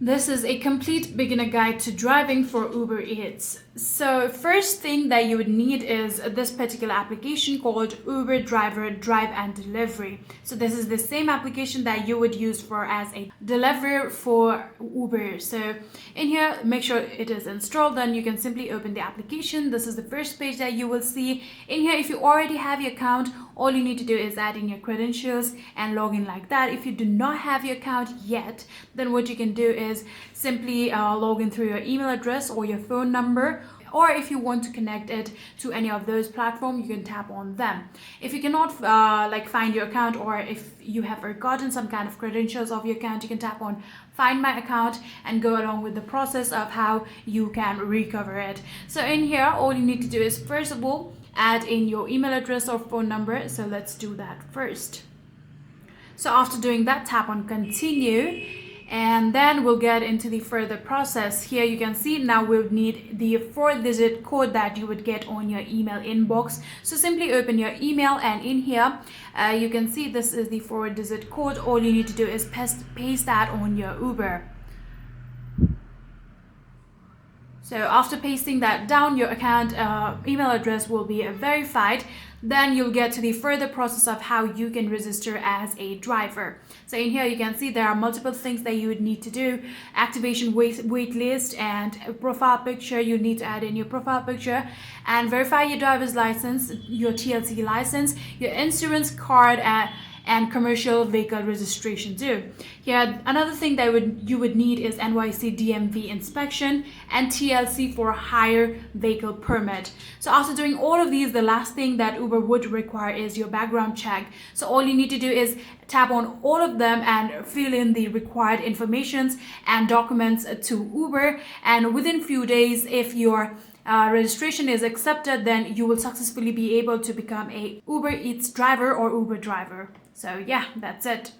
This is a complete beginner guide to driving for Uber Eats. So first thing that you would need is this particular application called Uber Driver Drive and Delivery. So this is the same application that you would use for as a delivery for Uber. So in here, make sure it is installed. Then you can simply open the application. This is the first page that you will see. In here, if you already have your account, all you need to do is add in your credentials and log in like that. If you do not have your account yet, then what you can do is simply log in through your email address or your phone number, or if you want to connect it to any of those platforms, you can tap on them. If you cannot find your account, or if you have forgotten some kind of credentials of your account, you can tap on find my account and go along with the process of how you can recover it. So in here, all you need to do is first of all add in your email address or phone number. So let's do that first. So after doing that, tap on continue, and then we'll get into the further process. Here you can see now we'll need the 4-digit code that you would get on your email inbox. So simply open your email, and in here you can see this is the 4-digit code. All you need to do is paste that on your Uber. So after pasting that down, your account email address will be verified. Then you'll get to the further process of how you can register as a driver. So in here you can see there are multiple things that you would need to do. Activation wait list and a profile picture. You need to add in your profile picture and verify your driver's license, your TLC license, your insurance card, and commercial vehicle registration too. Here, another thing that you would need is NYC DMV inspection and TLC for hire vehicle permit. So after doing all of these, the last thing that Uber would require is your background check. So all you need to do is tap on all of them and fill in the required informations and documents to Uber, and within few days, if your registration is accepted, then you will successfully be able to become a Uber Eats driver or Uber driver. So yeah, that's it.